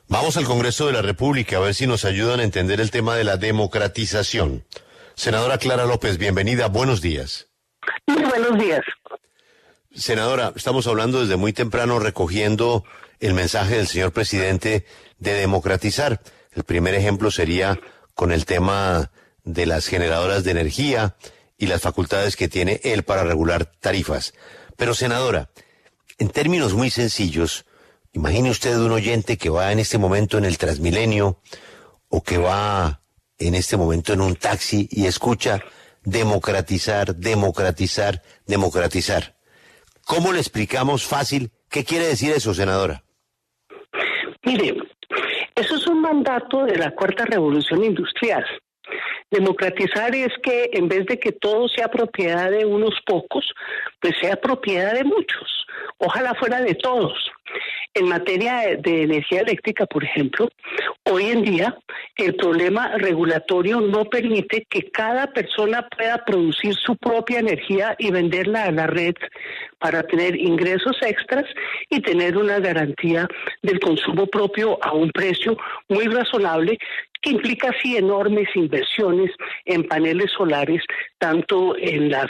Vamos al Congreso de la República a ver si nos ayudan a entender el tema de la democratización. Senadora Clara López, bienvenida, buenos días. Muy buenos días. Senadora, estamos hablando desde muy temprano recogiendo el mensaje del señor presidente de democratizar. El primer ejemplo sería con el tema de las generadoras de energía y las facultades que tiene él para regular tarifas. Pero, senadora, en términos muy sencillos, imagine usted un oyente que va en este momento en el Transmilenio o que va en este momento en un taxi y escucha democratizar, democratizar, democratizar. ¿Cómo le explicamos fácil qué quiere decir eso, senadora? Mire, eso es un mandato de la Cuarta Revolución Industrial. Democratizar es que en vez de que todo sea propiedad de unos pocos, pues sea propiedad de muchos. Ojalá fuera de todos. En materia de energía eléctrica, por ejemplo, hoy en día el problema regulatorio no permite que cada persona pueda producir su propia energía y venderla a la red para tener ingresos extras y tener una garantía del consumo propio a un precio muy razonable, que implica así enormes inversiones en paneles solares, tanto en las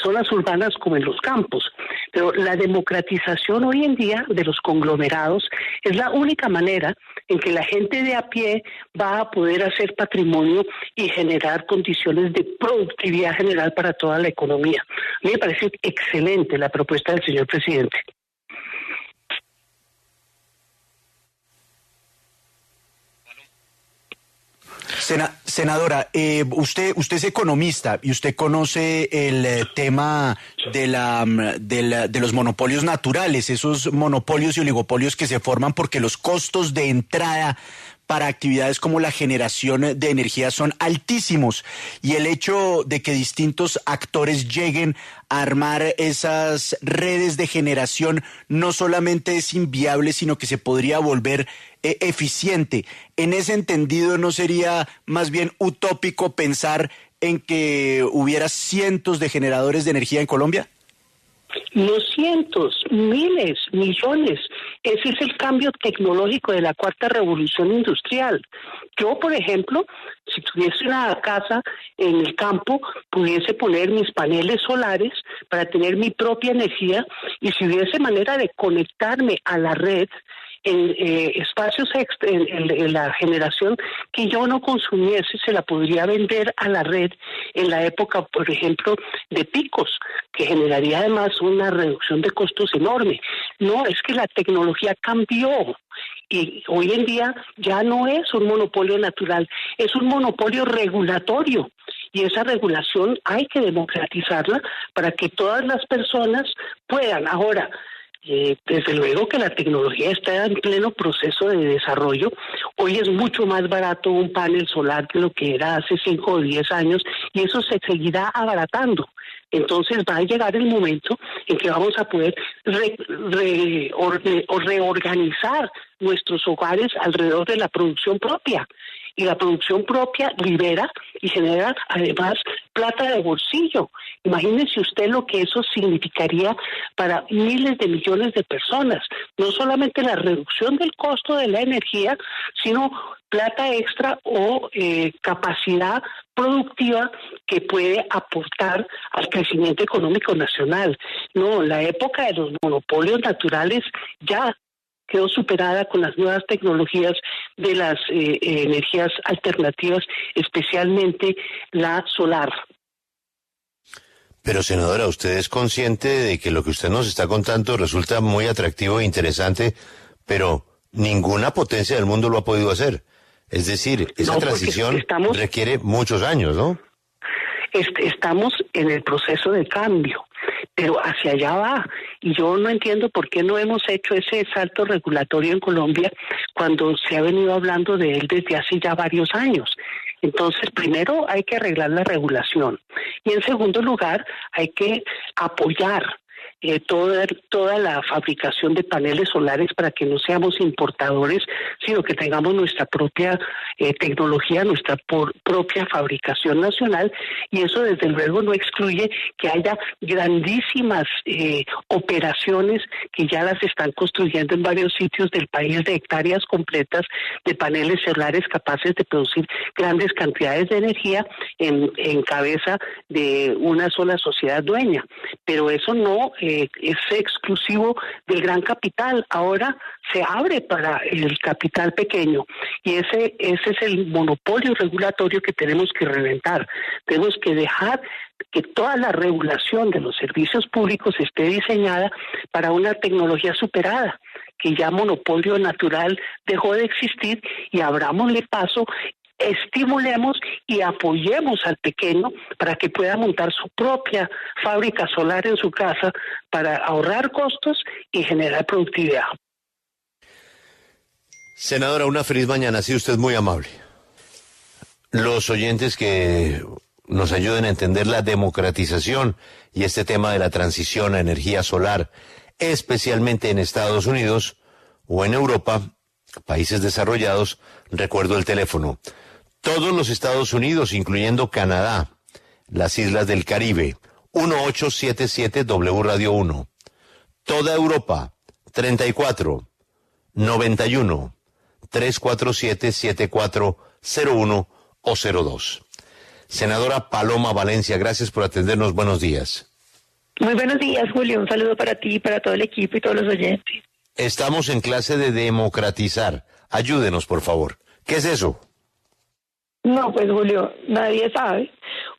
zonas urbanas como en los campos. Pero la democratización hoy en día de los conglomerados es la única manera en que la gente de a pie va a poder hacer patrimonio y generar condiciones de productividad general para toda la economía. A mí me parece excelente la propuesta del señor presidente. Senadora, usted es economista y usted conoce el tema de los monopolios naturales, esos monopolios y oligopolios que se forman porque los costos de entrada para actividades como la generación de energía son altísimos, y el hecho de que distintos actores lleguen a armar esas redes de generación no solamente es inviable, sino que se podría volver eficiente. En ese entendido, ¿no sería más bien utópico pensar en que hubiera cientos de generadores de energía en Colombia? No cientos, miles, millones. Ese es el cambio tecnológico de la Cuarta Revolución Industrial. Yo, por ejemplo, si tuviese una casa en el campo, pudiese poner mis paneles solares para tener mi propia energía, y si hubiese manera de conectarme a la red en espacios extra, en la generación que yo no consumiese, se la podría vender a la red en la época, por ejemplo, de picos, que generaría además una reducción de costos enorme. No, es que la tecnología cambió y hoy en día ya no es un monopolio natural, es un monopolio regulatorio. Y esa regulación hay que democratizarla para que todas las personas puedan. Ahora, desde luego que la tecnología está en pleno proceso de desarrollo. Hoy es mucho más barato un panel solar que lo que era hace 5 o 10 años, y eso se seguirá abaratando. Entonces va a llegar el momento en que vamos a poder reorganizar nuestros hogares alrededor de la producción propia. Y la producción propia libera y genera además plata de bolsillo. Imagínese usted lo que eso significaría para miles de millones de personas. No solamente la reducción del costo de la energía, sino plata extra o capacidad productiva que puede aportar al crecimiento económico nacional. No, la época de los monopolios naturales ya quedó superada con las nuevas tecnologías de las energías alternativas, especialmente la solar. Pero, senadora, ¿usted es consciente de que lo que usted nos está contando resulta muy atractivo e interesante, pero ninguna potencia del mundo lo ha podido hacer? Es decir, esa transición requiere muchos años, ¿no? Estamos en el proceso de cambio, pero hacia allá va. Y yo no entiendo por qué no hemos hecho ese salto regulatorio en Colombia cuando se ha venido hablando de él desde hace ya varios años. Entonces, primero hay que arreglar la regulación y en segundo lugar hay que apoyar toda la fabricación de paneles solares para que no seamos importadores, sino que tengamos nuestra propia tecnología, nuestra propia fabricación nacional, y eso desde luego no excluye que haya grandísimas operaciones que ya las están construyendo en varios sitios del país, de hectáreas completas de paneles solares capaces de producir grandes cantidades de energía en cabeza de una sola sociedad dueña. Pero eso no es exclusivo del gran capital. Ahora se abre para el capital pequeño, y ese es el monopolio regulatorio que tenemos que reventar. Tenemos que dejar que toda la regulación de los servicios públicos esté diseñada para una tecnología superada, que ya monopolio natural dejó de existir, y abrámosle paso, estimulemos y apoyemos al pequeño para que pueda montar su propia fábrica solar en su casa para ahorrar costos y generar productividad. Senadora, una feliz mañana, sí, usted es muy amable. Los oyentes que nos ayuden a entender la democratización y este tema de la transición a energía solar, especialmente en Estados Unidos o en Europa, países desarrollados, recuerdo el teléfono. Todos los Estados Unidos, incluyendo Canadá, las islas del Caribe, 1877 W Radio 1. Toda Europa, 34 91 347 7401 o 02. Senadora Paloma Valencia, gracias por atendernos. Buenos días. Muy buenos días, Julio. Un saludo para ti, para todo el equipo y todos los oyentes. Estamos en clase de democratizar. Ayúdenos, por favor. ¿Qué es eso? No, pues Julio, nadie sabe.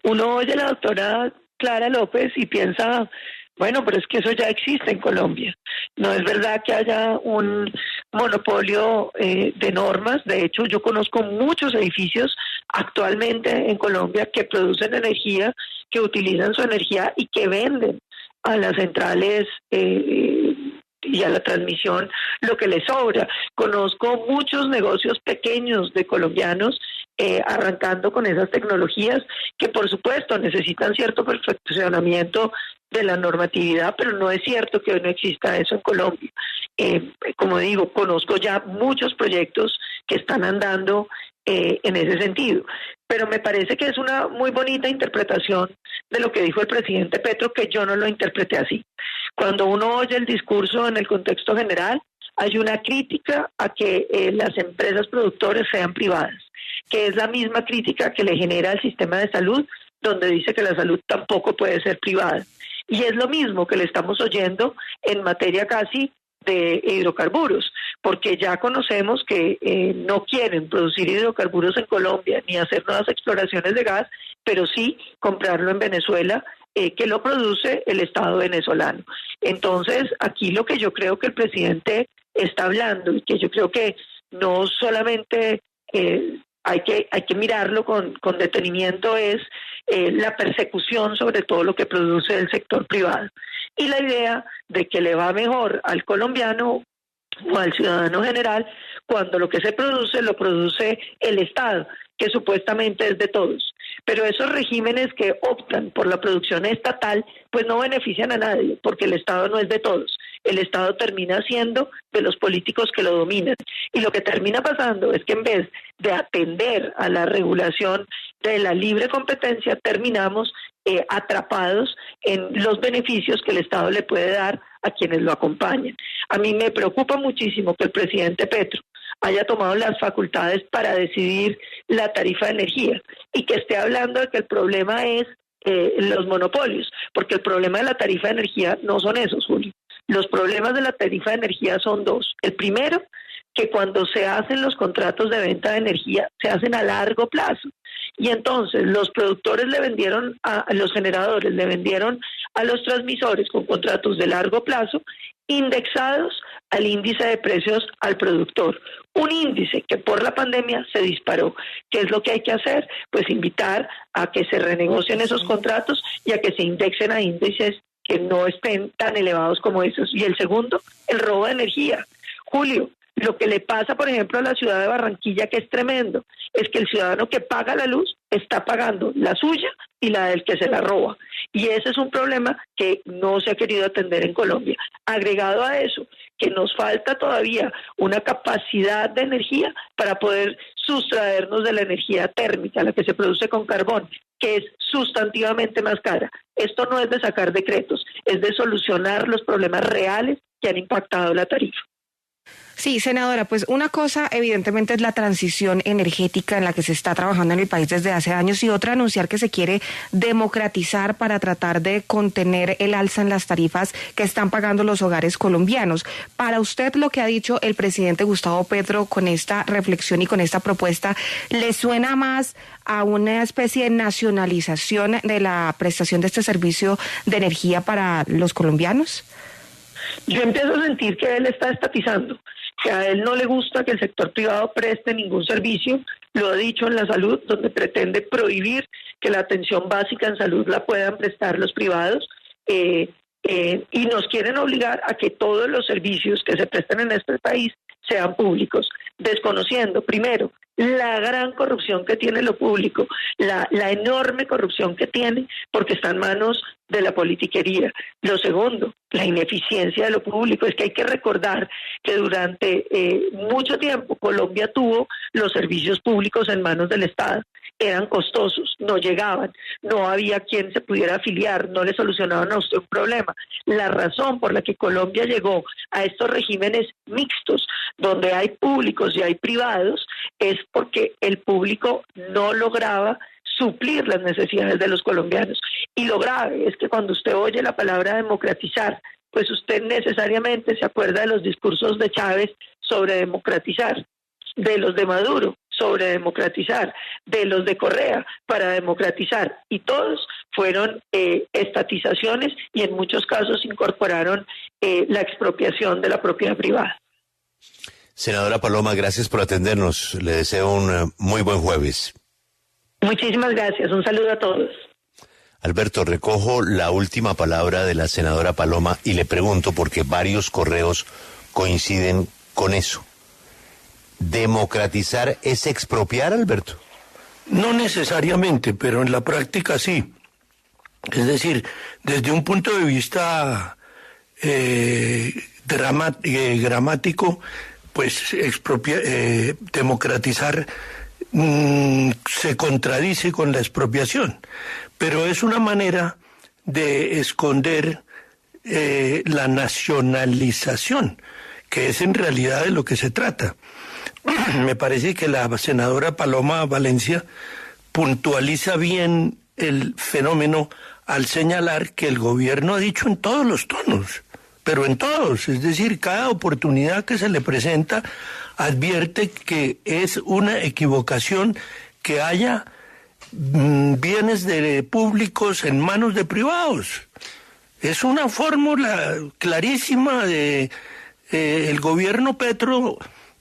Uno oye a la doctora Clara López y piensa, bueno, pero es que eso ya existe en Colombia. No es verdad que haya un monopolio de normas. De hecho, yo conozco muchos edificios actualmente en Colombia que producen energía, que utilizan su energía y que venden a las centrales y a la transmisión lo que les sobra. Conozco muchos negocios pequeños de colombianos arrancando con esas tecnologías que por supuesto necesitan cierto perfeccionamiento de la normatividad, pero no es cierto que hoy no exista eso en Colombia. Como digo, conozco ya muchos proyectos que están andando en ese sentido, pero me parece que es una muy bonita interpretación de lo que dijo el presidente Petro, que yo no lo interpreté así. Cuando uno oye el discurso en el contexto general, hay una crítica a que las empresas productoras sean privadas, que es la misma crítica que le genera al sistema de salud, donde dice que la salud tampoco puede ser privada. Y es lo mismo que le estamos oyendo en materia casi de hidrocarburos, porque ya conocemos que no quieren producir hidrocarburos en Colombia ni hacer nuevas exploraciones de gas, pero sí comprarlo en Venezuela, que lo produce el Estado venezolano. Entonces, aquí lo que yo creo que el presidente está hablando, y que yo creo que no solamente hay que mirarlo con detenimiento, es la persecución sobre todo lo que produce el sector privado. Y la idea de que le va mejor al colombiano o al ciudadano general cuando lo que se produce lo produce el Estado, que supuestamente es de todos. Pero esos regímenes que optan por la producción estatal, pues no benefician a nadie, porque el Estado no es de todos. El Estado termina siendo de los políticos que lo dominan. Y lo que termina pasando es que en vez de atender a la regulación de la libre competencia, terminamos atrapados en los beneficios que el Estado le puede dar a quienes lo acompañan. A mí me preocupa muchísimo que el presidente Petro haya tomado las facultades para decidir la tarifa de energía y que esté hablando de que el problema es los monopolios, porque el problema de la tarifa de energía no son esos, Julio. Los problemas de la tarifa de energía son dos. El primero, que cuando se hacen los contratos de venta de energía, se hacen a largo plazo. Y entonces los productores le vendieron a los generadores, le vendieron a los transmisores con contratos de largo plazo, indexados al índice de precios al productor. Un índice que por la pandemia se disparó. ¿Qué es lo que hay que hacer? Pues invitar a que se renegocien esos contratos y a que se indexen a índices que no estén tan elevados como esos. Y el segundo, el robo de energía. Julio, lo que le pasa, por ejemplo, a la ciudad de Barranquilla, que es tremendo, es que el ciudadano que paga la luz está pagando la suya y la del que se la roba. Y ese es un problema que no se ha querido atender en Colombia. Agregado a eso, que nos falta todavía una capacidad de energía para poder sustraernos de la energía térmica, la que se produce con carbón, que es sustantivamente más cara. Esto no es de sacar decretos, es de solucionar los problemas reales que han impactado la tarifa. Sí, senadora, pues una cosa evidentemente es la transición energética en la que se está trabajando en el país desde hace años y otra anunciar que se quiere democratizar para tratar de contener el alza en las tarifas que están pagando los hogares colombianos. Para usted, lo que ha dicho el presidente Gustavo Petro con esta reflexión y con esta propuesta, ¿le suena más a una especie de nacionalización de la prestación de este servicio de energía para los colombianos? Yo empiezo a sentir que él está estatizando, que a él no le gusta que el sector privado preste ningún servicio, lo ha dicho en la salud, donde pretende prohibir que la atención básica en salud la puedan prestar los privados, y nos quieren obligar a que todos los servicios que se presten en este país sean públicos, desconociendo, primero, la gran corrupción que tiene lo público, la enorme corrupción que tiene, porque está en manos de la politiquería. Lo segundo, la ineficiencia de lo público. Es que hay que recordar que durante mucho tiempo Colombia tuvo los servicios públicos en manos del Estado. Eran costosos, no llegaban, no había quien se pudiera afiliar, no le solucionaban a usted un problema. La razón por la que Colombia llegó a estos regímenes mixtos, donde hay públicos y hay privados, es porque el público no lograba suplir las necesidades de los colombianos. Y lo grave es que cuando usted oye la palabra democratizar, pues usted necesariamente se acuerda de los discursos de Chávez sobre democratizar, de los de Maduro sobre democratizar, de los de Correa para democratizar, y todos fueron estatizaciones y en muchos casos incorporaron la expropiación de la propiedad privada. Senadora Paloma, gracias por atendernos. Le deseo un muy buen jueves. Muchísimas gracias. Un saludo a todos. Alberto, recojo la última palabra de la senadora Paloma y le pregunto porque varios correos coinciden con eso. ¿Democratizar es expropiar, Alberto? No necesariamente, pero en la práctica sí. Es decir, desde un punto de vista gramático, pues democratizar se contradice con la expropiación, pero es una manera de esconder la nacionalización, que es en realidad de lo que se trata. Me parece que la senadora Paloma Valencia puntualiza bien el fenómeno al señalar que el gobierno ha dicho en todos los tonos, pero en todos, es decir, cada oportunidad que se le presenta advierte que es una equivocación que haya bienes públicos en manos de privados. Es una fórmula clarísima de el gobierno Petro,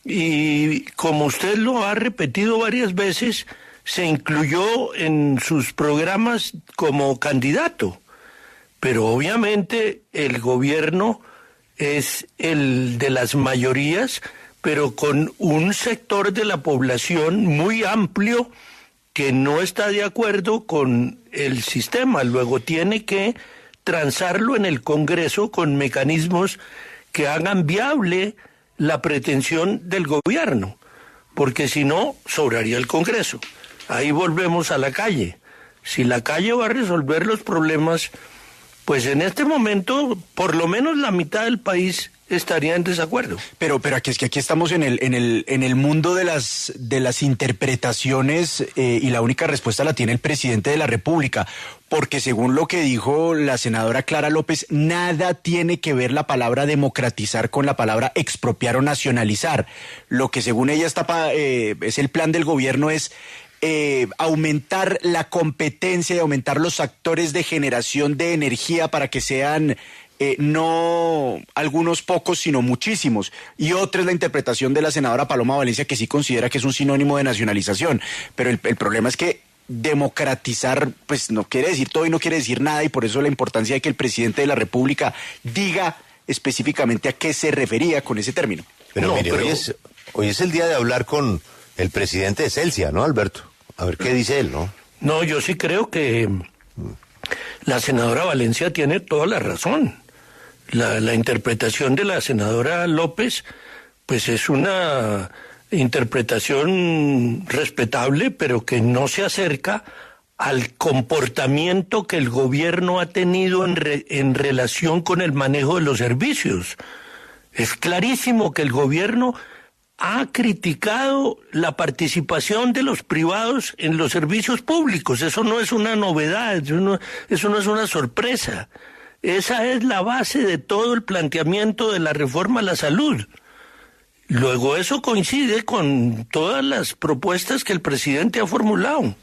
y como usted lo ha repetido varias veces, se incluyó en sus programas como candidato. Pero obviamente el gobierno es el de las mayorías, pero con un sector de la población muy amplio que no está de acuerdo con el sistema. Luego tiene que transarlo en el Congreso con mecanismos que hagan viable la pretensión del gobierno, porque si no, sobraría el Congreso. Ahí volvemos a la calle. Si la calle va a resolver los problemas, pues en este momento, por lo menos la mitad del país estaría en desacuerdo. Pero aquí es que aquí estamos en el mundo de las interpretaciones, y la única respuesta la tiene el presidente de la República, porque según lo que dijo la senadora Clara López, nada tiene que ver la palabra democratizar con la palabra expropiar o nacionalizar. Lo que según ella es el plan del gobierno es aumentar la competencia y aumentar los actores de generación de energía para que sean no algunos pocos, sino muchísimos. Y otra es la interpretación de la senadora Paloma Valencia, que sí considera que es un sinónimo de nacionalización. Pero el problema es que democratizar pues no quiere decir todo y no quiere decir nada, y por eso la importancia de que el presidente de la República diga específicamente a qué se refería con ese término. Pero mire, hoy es el día de hablar con el presidente de Celsia, ¿no, Alberto? A ver qué dice él, ¿no? No, yo sí creo que la senadora Valencia tiene toda la razón. La interpretación de la senadora López, pues es una interpretación respetable, pero que no se acerca al comportamiento que el gobierno ha tenido en relación con el manejo de los servicios. Es clarísimo que el gobierno ha criticado la participación de los privados en los servicios públicos. Eso no es una novedad, eso no es una sorpresa. Esa es la base de todo el planteamiento de la reforma a la salud. Luego eso coincide con todas las propuestas que el presidente ha formulado.